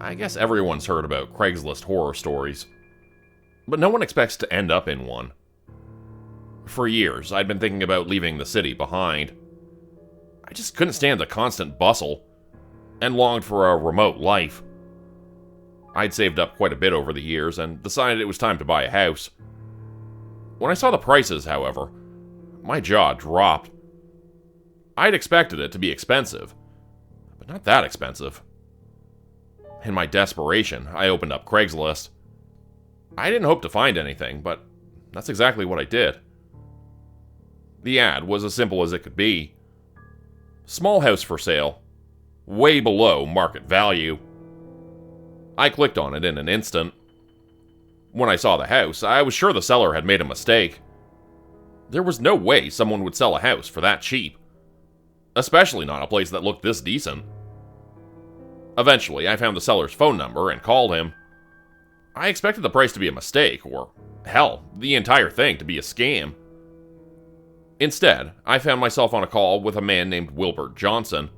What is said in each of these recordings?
I guess everyone's heard about Craigslist horror stories, but no one expects to end up in one. For years, I'd been thinking about leaving the city behind. I just couldn't stand the constant bustle, and longed for a remote life. I'd saved up quite a bit over the years, and decided it was time to buy a house. When I saw the prices, however, my jaw dropped. I'd expected it to be expensive, but not that expensive. In my desperation, I opened up Craigslist. I didn't hope to find anything, but that's exactly what I did. The ad was as simple as it could be. Small house for sale, way below market value. I clicked on it in an instant. When I saw the house, I was sure the seller had made a mistake. There was no way someone would sell a house for that cheap, especially not a place that looked this decent. Eventually, I found the seller's phone number and called him. I expected the price to be a mistake, or hell, the entire thing to be a scam. Instead, I found myself on a call with a man named Wilbert Johnson.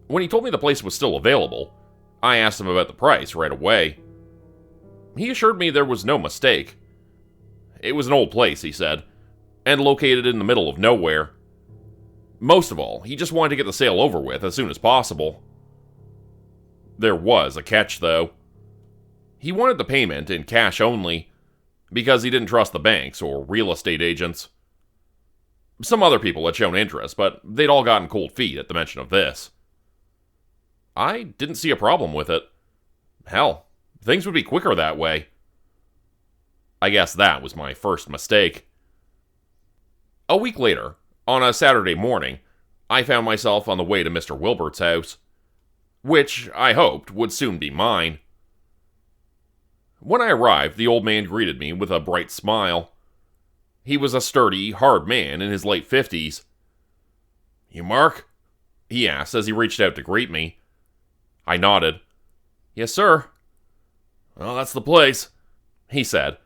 When he told me the place was still available, I asked him about the price right away. He assured me there was no mistake. It was an old place, he said, and located in the middle of nowhere. Most of all, he just wanted to get the sale over with as soon as possible. There was a catch, though. He wanted the payment in cash only, because he didn't trust the banks or real estate agents. Some other people had shown interest, but they'd all gotten cold feet at the mention of this. I didn't see a problem with it. Hell, things would be quicker that way. I guess that was my first mistake. A week later, on a Saturday morning, I found myself on the way to Mr. Wilbert's house, which I hoped would soon be mine. When I arrived, the old man greeted me with a bright smile. He was a sturdy, hard man in his late 50s. "You Mark?" he asked as he reached out to greet me. I nodded. "Yes, sir." "Well, that's the place," he said,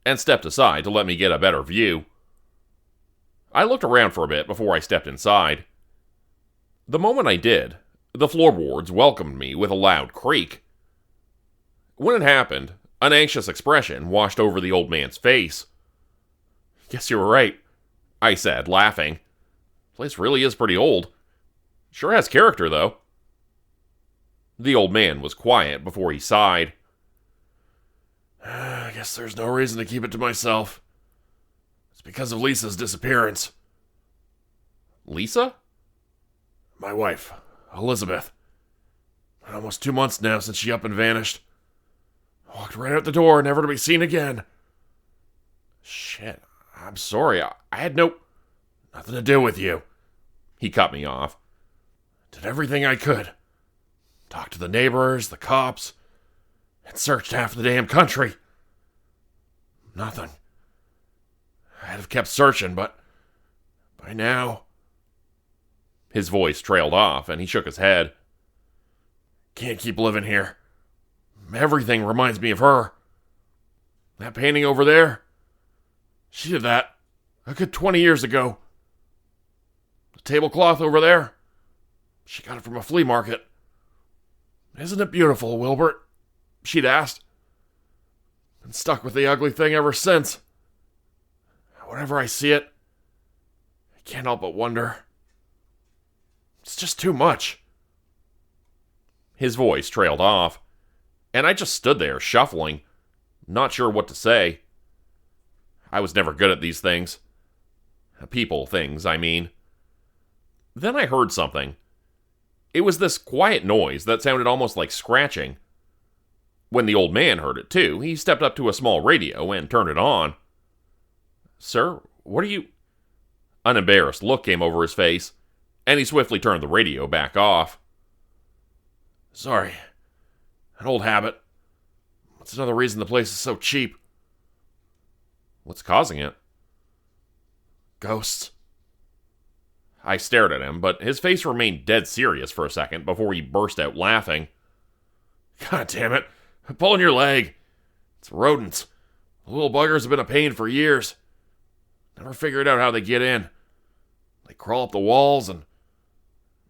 and stepped aside to let me get a better view. I looked around for a bit before I stepped inside. The moment I did, the floorboards welcomed me with a loud creak. When it happened, an anxious expression washed over the old man's face. "Guess you were right," I said, laughing. "The place really is pretty old. Sure has character, though." The old man was quiet before he sighed. "I guess there's no reason to keep it to myself. It's because of Lisa's disappearance." "Lisa?" "My wife, Elizabeth. Almost 2 months now since she up and vanished. Walked right out the door, never to be seen again." "Shit, I'm sorry. I had nothing to do with you." He cut me off. "Did everything I could. Talked to the neighbors, the cops, and searched half the damn country. Nothing. I'd have kept searching, but by now..." His voice trailed off, and he shook his head. "Can't keep living here. Everything reminds me of her. That painting over there, she did that a good 20 years ago. The tablecloth over there, she got it from a flea market. 'Isn't it beautiful, Wilbert?' she'd asked. Been stuck with the ugly thing ever since. Whenever I see it, I can't help but wonder. It's just too much." His voice trailed off, and I just stood there shuffling, not sure what to say. I was never good at these things. People things, I mean. Then I heard something. It was this quiet noise that sounded almost like scratching. When the old man heard it too, he stepped up to a small radio and turned it on. "Sir, what are you..." An embarrassed look came over his face, and he swiftly turned the radio back off. "Sorry. An old habit. That's another reason the place is so cheap." "What's causing it?" "Ghosts." I stared at him, but his face remained dead serious for a second before he burst out laughing. "God damn it. I'm pulling your leg. It's rodents. The little buggers have been a pain for years. Never figured out how they get in. They crawl up the walls, and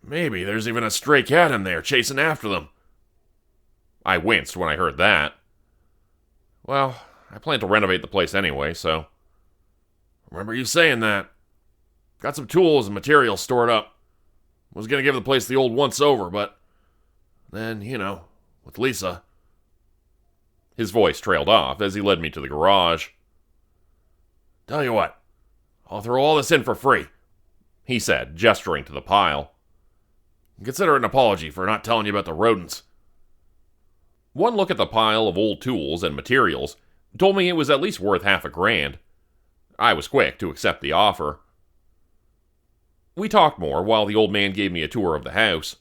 maybe there's even a stray cat in there chasing after them." I winced when I heard that. Well, I plan to renovate the place anyway, so... Remember you saying that. Got some tools and materials stored up. Was gonna give the place the old once-over, but... Then, with Lisa... His voice trailed off as he led me to the garage. Tell you what, I'll throw all this in for free, he said, gesturing to the pile. Consider it an apology for not telling you about the rodents. One look at the pile of old tools and materials told me it was at least worth $50,000. I was quick to accept the offer. We talked more while the old man gave me a tour of the house.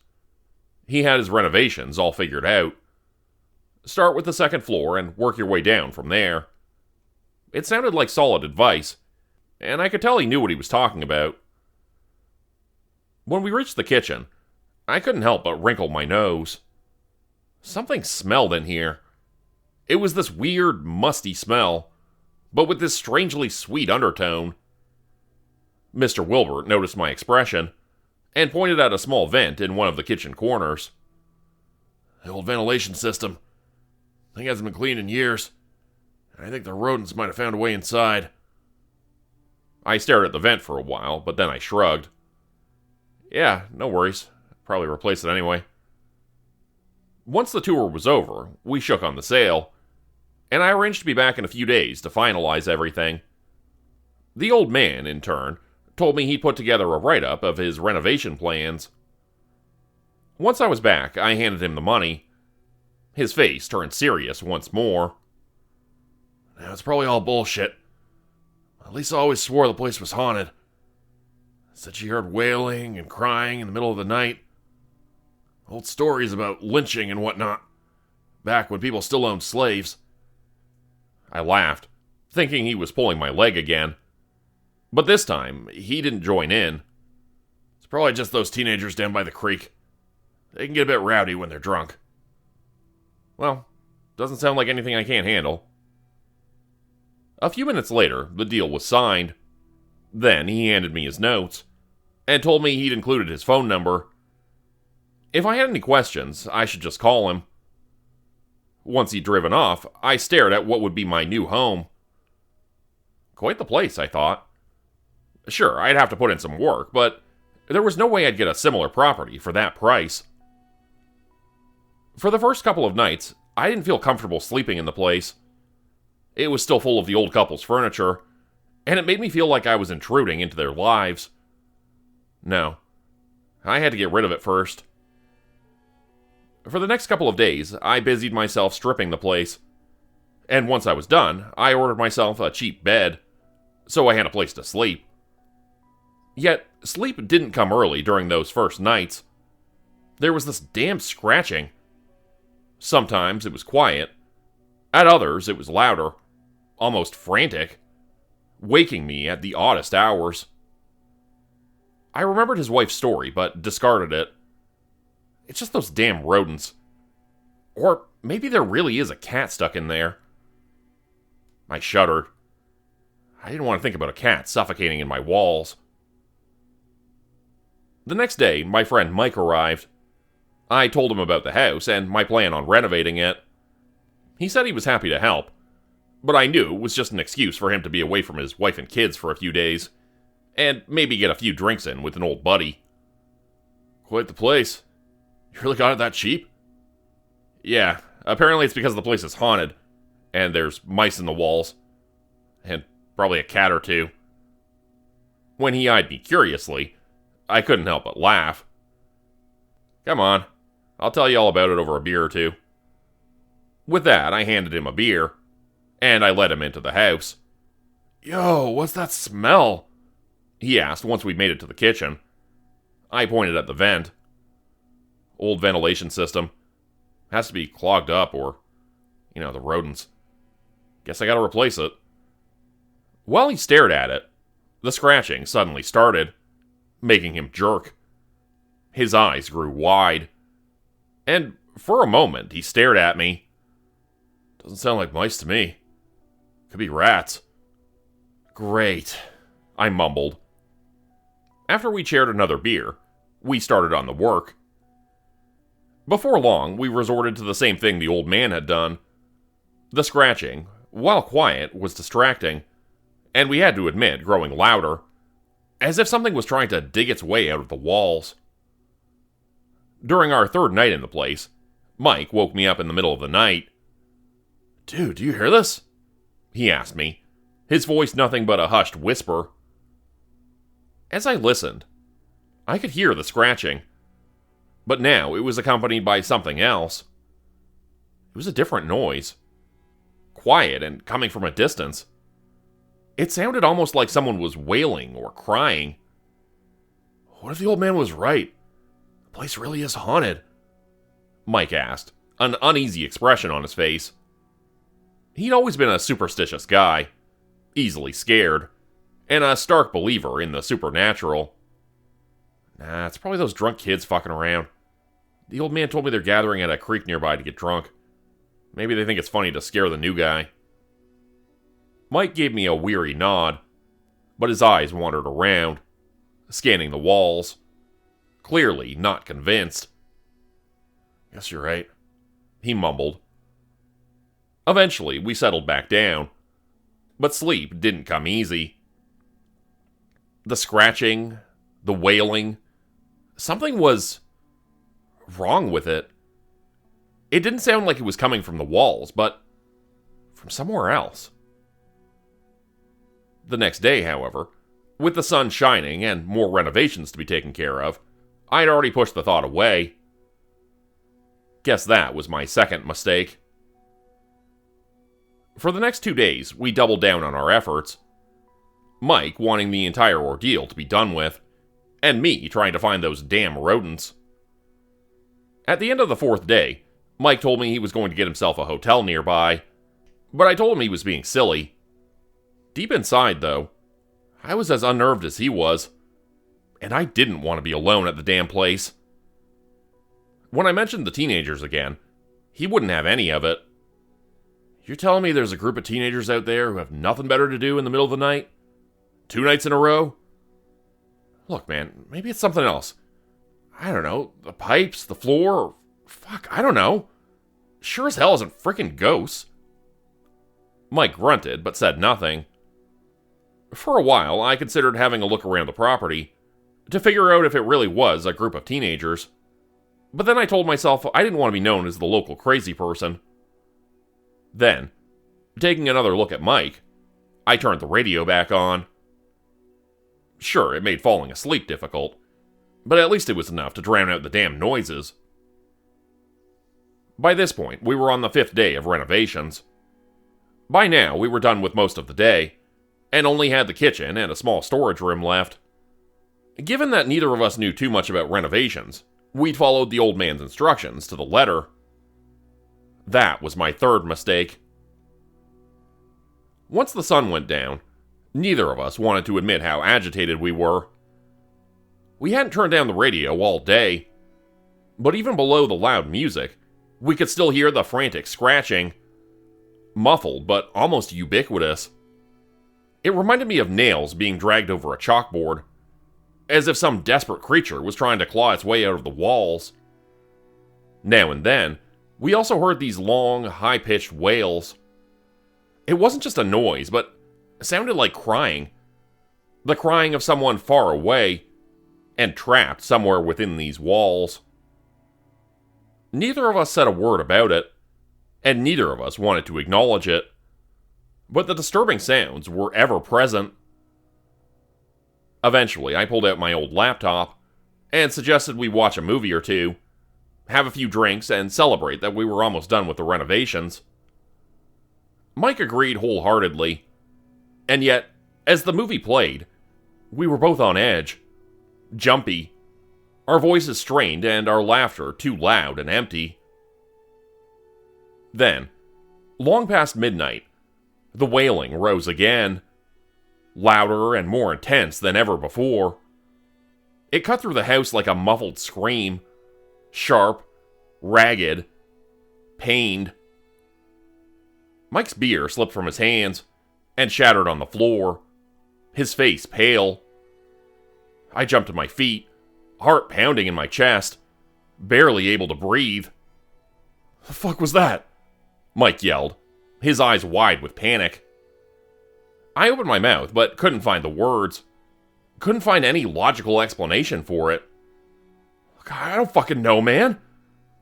He had his renovations all figured out. Start with the second floor and work your way down from there. It sounded like solid advice, and I could tell he knew what he was talking about. When we reached the kitchen, I couldn't help but wrinkle my nose. Something smelled in here. It was this weird, musty smell, but with this strangely sweet undertone. Mr. Wilbert noticed my expression and pointed at a small vent in one of the kitchen corners. The old ventilation system. Thing hasn't been cleaned in years. I think the rodents might have found a way inside. I stared at the vent for a while, but then I shrugged. Yeah, no worries. Probably replace it anyway. Once the tour was over, we shook on the sale, and I arranged to be back in a few days to finalize everything. The old man, in turn, told me he'd put together a write-up of his renovation plans. Once I was back, I handed him the money. His face turned serious once more. Now, it's probably all bullshit. Lisa always swore the place was haunted. Said she heard wailing and crying in the middle of the night. Old stories about lynching and whatnot. Back when people still owned slaves. I laughed, thinking he was pulling my leg again. But this time, he didn't join in. It's probably just those teenagers down by the creek. They can get a bit rowdy when they're drunk. Well, doesn't sound like anything I can't handle. A few minutes later, the deal was signed. Then he handed me his notes, and told me he'd included his phone number. If I had any questions, I should just call him. Once he'd driven off, I stared at what would be my new home. Quite the place, I thought. Sure, I'd have to put in some work, but there was no way I'd get a similar property for that price. For the first couple of nights, I didn't feel comfortable sleeping in the place. It was still full of the old couple's furniture, and it made me feel like I was intruding into their lives. No, I had to get rid of it first. For the next couple of days, I busied myself stripping the place. And once I was done, I ordered myself a cheap bed, so I had a place to sleep. Yet, sleep didn't come early during those first nights. There was this damn scratching. Sometimes it was quiet. At others, it was louder, almost frantic, waking me at the oddest hours. I remembered his wife's story, but discarded it. It's just those damn rodents. Or maybe there really is a cat stuck in there. I shuddered. I didn't want to think about a cat suffocating in my walls. The next day, my friend Mike arrived. I told him about the house and my plan on renovating it. He said he was happy to help, but I knew it was just an excuse for him to be away from his wife and kids for a few days, and maybe get a few drinks in with an old buddy. Quite the place. You really got it that cheap? Yeah, apparently it's because the place is haunted, and there's mice in the walls, and probably a cat or two. When he eyed me curiously, I couldn't help but laugh. Come on, I'll tell you all about it over a beer or two. With that, I handed him a beer, and I led him into the house. Yo, what's that smell? He asked once we'd made it to the kitchen. I pointed at the vent. Old ventilation system. Has to be clogged up or, the rodents. Guess I gotta replace it. While he stared at it, the scratching suddenly started, making him jerk. His eyes grew wide. And for a moment, he stared at me. Doesn't sound like mice to me. Could be rats. Great, I mumbled. After we shared another beer, we started on the work. Before long, we resorted to the same thing the old man had done. The scratching, while quiet, was distracting, and we had to admit, growing louder, as if something was trying to dig its way out of the walls. During our third night in the place, Mike woke me up in the middle of the night. "Dude, do you hear this?" he asked me, his voice nothing but a hushed whisper. As I listened, I could hear the scratching, but now it was accompanied by something else. It was a different noise, quiet and coming from a distance. It sounded almost like someone was wailing or crying. "What if the old man was right? The place really is haunted?" Mike asked, an uneasy expression on his face. He'd always been a superstitious guy, easily scared, and a stark believer in the supernatural. "Nah, it's probably those drunk kids fucking around. The old man told me they're gathering at a creek nearby to get drunk. Maybe they think it's funny to scare the new guy." Mike gave me a weary nod, but his eyes wandered around, scanning the walls, clearly not convinced. "Guess you're right," he mumbled. Eventually, we settled back down, but sleep didn't come easy. The scratching, the wailing, something was wrong with it. It didn't sound like it was coming from the walls, but from somewhere else. The next day, however, with the sun shining and more renovations to be taken care of, I'd already pushed the thought away. Guess that was my second mistake. For the next 2 days, we doubled down on our efforts. Mike wanting the entire ordeal to be done with, and me trying to find those damn rodents. At the end of the fourth day, Mike told me he was going to get himself a hotel nearby, but I told him he was being silly. Deep inside, though, I was as unnerved as he was, and I didn't want to be alone at the damn place. When I mentioned the teenagers again, he wouldn't have any of it. "You're telling me there's a group of teenagers out there who have nothing better to do in the middle of the night? 2 nights in a row? Look, man, maybe it's something else. I don't know, the pipes, the floor, or fuck, I don't know. Sure as hell isn't frickin' ghosts." Mike grunted, but said nothing. For a while, I considered having a look around the property, to figure out if it really was a group of teenagers. But then I told myself I didn't want to be known as the local crazy person. Then, taking another look at Mike, I turned the radio back on. Sure, it made falling asleep difficult, but at least it was enough to drown out the damn noises. By this point, we were on the 5th day of renovations. By now, we were done with most of the day, and only had the kitchen and a small storage room left. Given that neither of us knew too much about renovations, we'd followed the old man's instructions to the letter. That was my third mistake. Once the sun went down, neither of us wanted to admit how agitated we were. We hadn't turned down the radio all day, but even below the loud music, we could still hear the frantic scratching. Muffled, but almost ubiquitous. It reminded me of nails being dragged over a chalkboard, as if some desperate creature was trying to claw its way out of the walls. Now and then, we also heard these long, high-pitched wails. It wasn't just a noise, but it sounded like crying. The crying of someone far away, and trapped somewhere within these walls. Neither of us said a word about it, and neither of us wanted to acknowledge it. But the disturbing sounds were ever present. Eventually, I pulled out my old laptop, and suggested we watch a movie or two, have a few drinks, and celebrate that we were almost done with the renovations. Mike agreed wholeheartedly, and yet, as the movie played, we were both on edge, jumpy, our voices strained and our laughter too loud and empty. Then, long past midnight, the wailing rose again, louder and more intense than ever before. It cut through the house like a muffled scream, sharp, ragged, pained. Mike's beer slipped from his hands and shattered on the floor, his face pale. I jumped to my feet, heart pounding in my chest, barely able to breathe. "The fuck was that?" Mike yelled, his eyes wide with panic. I opened my mouth, but couldn't find the words. Couldn't find any logical explanation for it. "I don't fucking know, man,"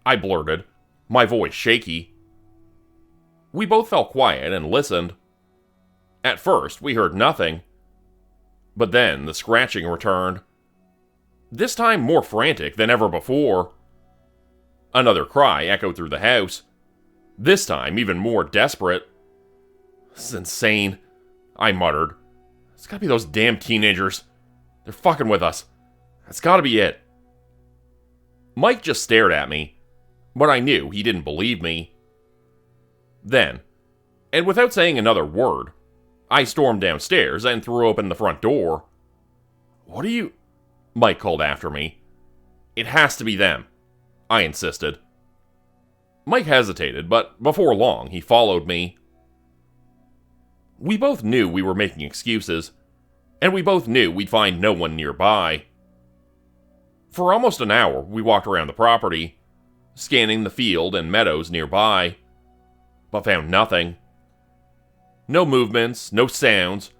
I blurted, my voice shaky. We both fell quiet and listened. At first, we heard nothing. But then the scratching returned. This time more frantic than ever before. Another cry echoed through the house. This time even more desperate. "This is insane," I muttered. "It's gotta be those damn teenagers. They're fucking with us. That's gotta be it." Mike just stared at me, but I knew he didn't believe me. Then, and without saying another word, I stormed downstairs and threw open the front door. "What are you..." Mike called after me. "It has to be them," I insisted. Mike hesitated, but before long he followed me. We both knew we were making excuses, and we both knew we'd find no one nearby. For almost an hour, we walked around the property, scanning the field and meadows nearby, but found nothing. No movements, no sounds,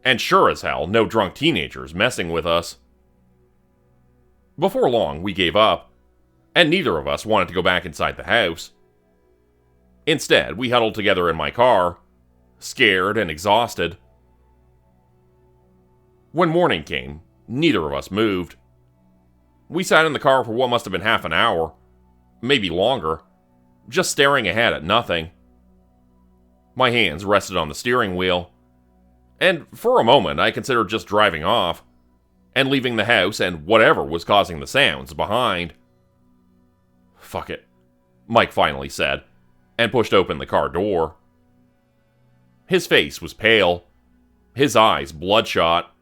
and sure as hell, no drunk teenagers messing with us. Before long, we gave up, and neither of us wanted to go back inside the house. Instead, we huddled together in my car, scared and exhausted. When morning came, neither of us moved. We sat in the car for what must have been half an hour, maybe longer, just staring ahead at nothing. My hands rested on the steering wheel, and for a moment I considered just driving off, and leaving the house and whatever was causing the sounds behind. "Fuck it," Mike finally said, and pushed open the car door. His face was pale, his eyes bloodshot,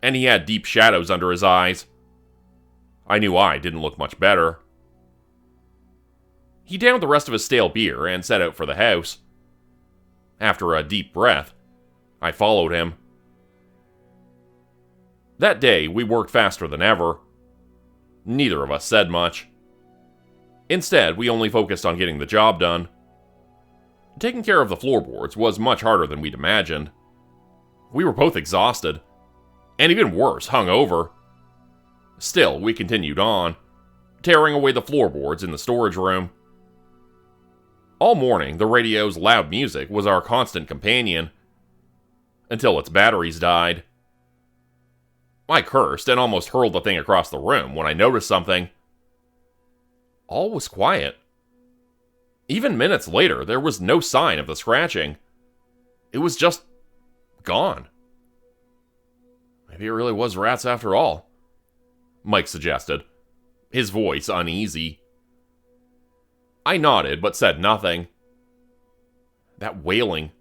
and he had deep shadows under his eyes. I knew I didn't look much better. He downed the rest of his stale beer and set out for the house. After a deep breath, I followed him. That day, we worked faster than ever. Neither of us said much. Instead, we only focused on getting the job done. Taking care of the floorboards was much harder than we'd imagined. We were both exhausted, and even worse, hungover. Still, we continued on, tearing away the floorboards in the storage room. All morning, the radio's loud music was our constant companion, until its batteries died. I cursed and almost hurled the thing across the room when I noticed something. All was quiet. Even minutes later, there was no sign of the scratching. It was just gone. "Maybe it really was rats after all," Mike suggested, his voice uneasy. I nodded but said nothing. That wailing,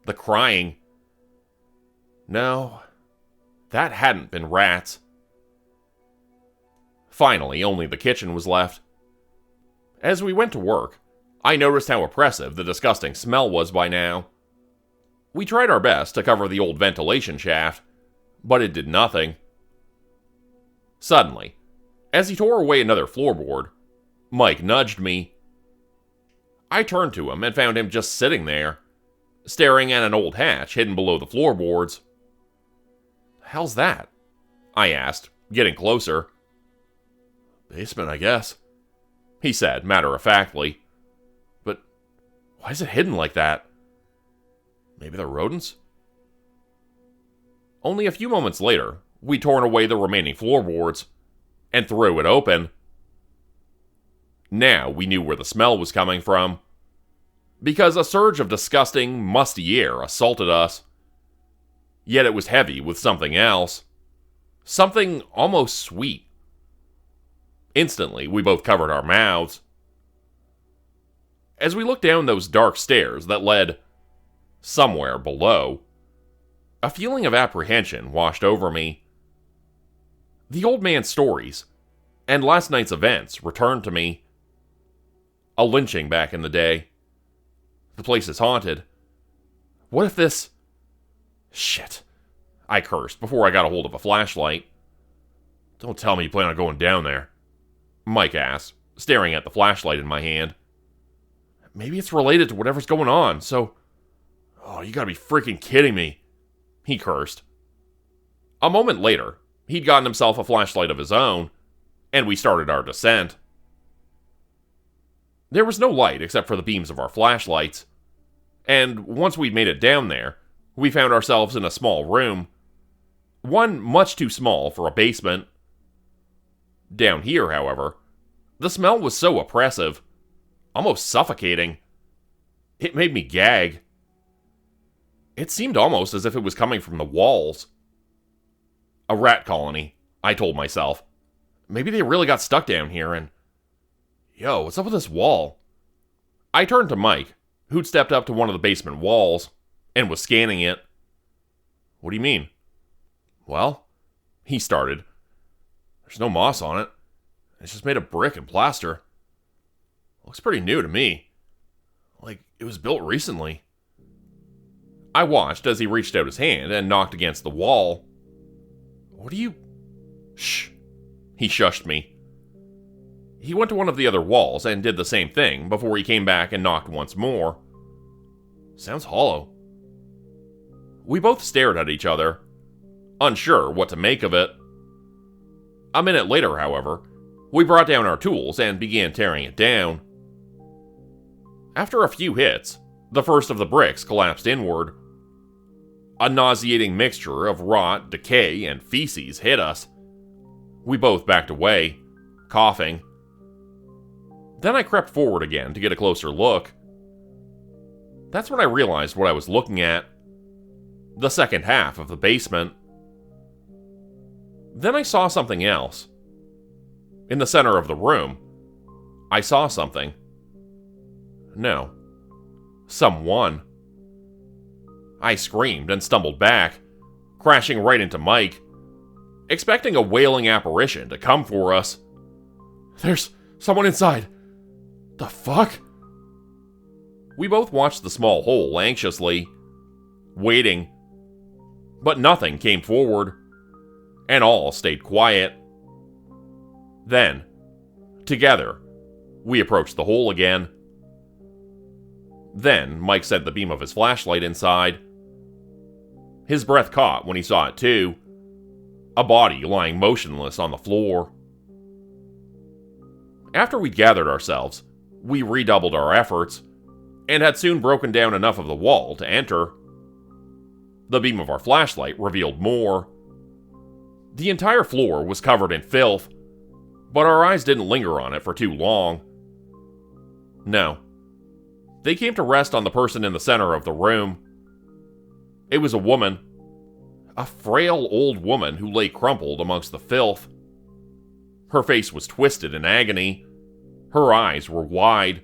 the crying. No, that hadn't been rats. Finally, only the kitchen was left. As we went to work, I noticed how oppressive the disgusting smell was by now. We tried our best to cover the old ventilation shaft, but it did nothing. Suddenly, as he tore away another floorboard, Mike nudged me. I turned to him and found him just sitting there, staring at an old hatch hidden below the floorboards. "The hell's that?" I asked, getting closer. "Basement, I guess," he said matter-of-factly. "But why is it hidden like that? Maybe they're rodents?" Only a few moments later, we torn away the remaining floorboards and threw it open. Now we knew where the smell was coming from, because a surge of disgusting, musty air assaulted us. Yet it was heavy with something else. Something almost sweet. Instantly, we both covered our mouths. As we looked down those dark stairs that led somewhere below, a feeling of apprehension washed over me. The old man's stories and last night's events returned to me. A lynching back in the day. The place is haunted. What if this... Shit, I cursed before I got a hold of a flashlight. "Don't tell me you plan on going down there." Mike asked, staring at the flashlight in my hand. Maybe it's related to whatever's going on, so... Oh, you gotta be freaking kidding me, he cursed. A moment later, he'd gotten himself a flashlight of his own, and we started our descent. There was no light except for the beams of our flashlights, and once we'd made it down there, we found ourselves in a small room, one much too small for a basement. Down here, however, the smell was so oppressive, almost suffocating. It made me gag. It seemed almost as if it was coming from the walls. A rat colony, I told myself. Maybe they really got stuck down here and... Yo, what's up with this wall? I turned to Mike, who'd stepped up to one of the basement walls, and was scanning it. What do you mean? Well, he started. There's no moss on it. It's just made of brick and plaster. Looks pretty new to me. Like it was built recently. I watched as he reached out his hand and knocked against the wall. What are you... Shh. He shushed me. He went to one of the other walls and did the same thing before he came back and knocked once more. Sounds hollow. We both stared at each other, unsure what to make of it. A minute later, however, we brought down our tools and began tearing it down. After a few hits, the first of the bricks collapsed inward. A nauseating mixture of rot, decay, and feces hit us. We both backed away, coughing. Then I crept forward again to get a closer look. That's when I realized what I was looking at. The second half of the basement. Then I saw something else. In the center of the room, I saw something. No. Someone. I screamed and stumbled back, crashing right into Mike, expecting a wailing apparition to come for us. There's someone inside. The fuck? We both watched the small hole anxiously, waiting. But nothing came forward, and all stayed quiet. Then, together, we approached the hole again. Then Mike sent the beam of his flashlight inside. His breath caught when he saw it too. A body lying motionless on the floor. After we'd gathered ourselves, we redoubled our efforts, and had soon broken down enough of the wall to enter. The beam of our flashlight revealed more. The entire floor was covered in filth, but our eyes didn't linger on it for too long. No. They came to rest on the person in the center of the room. It was a woman. A frail old woman who lay crumpled amongst the filth. Her face was twisted in agony. Her eyes were wide.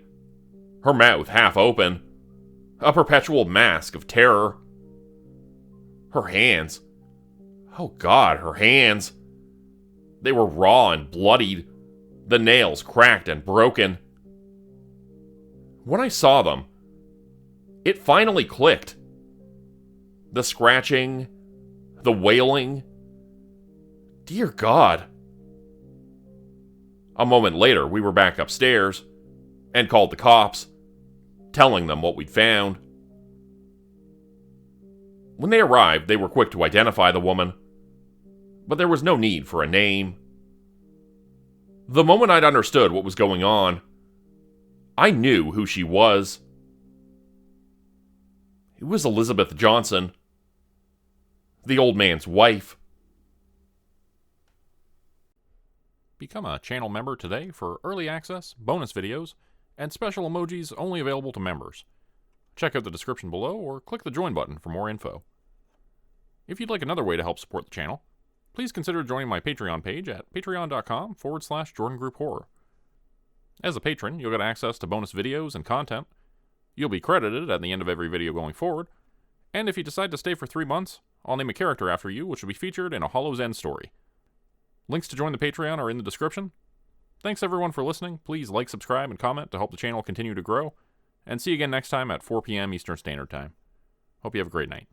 Her mouth half open. A perpetual mask of terror. Her hands. Oh God, her hands. They were raw and bloodied. The nails cracked and broken. When I saw them, it finally clicked. The scratching, the wailing. Dear God. A moment later, we were back upstairs and called the cops, telling them what we'd found. When they arrived, they were quick to identify the woman, but there was no need for a name. The moment I'd understood what was going on, I knew who she was. It was Elizabeth Johnson, the old man's wife. Become a channel member today for early access, bonus videos, and special emojis only available to members. Check out the description below or click the join button for more info. If you'd like another way to help support the channel, please consider joining my Patreon page at patreon.com/JordanGroupHorror. As a patron, you'll get access to bonus videos and content. You'll be credited at the end of every video going forward, and if you decide to stay for 3 months, I'll name a character after you which will be featured in a Hollow's End story. Links to join the Patreon are in the description. Thanks everyone for listening. Please like, subscribe, and comment to help the channel continue to grow, and see you again next time at 4 p.m. Eastern Standard Time. Hope you have a great night.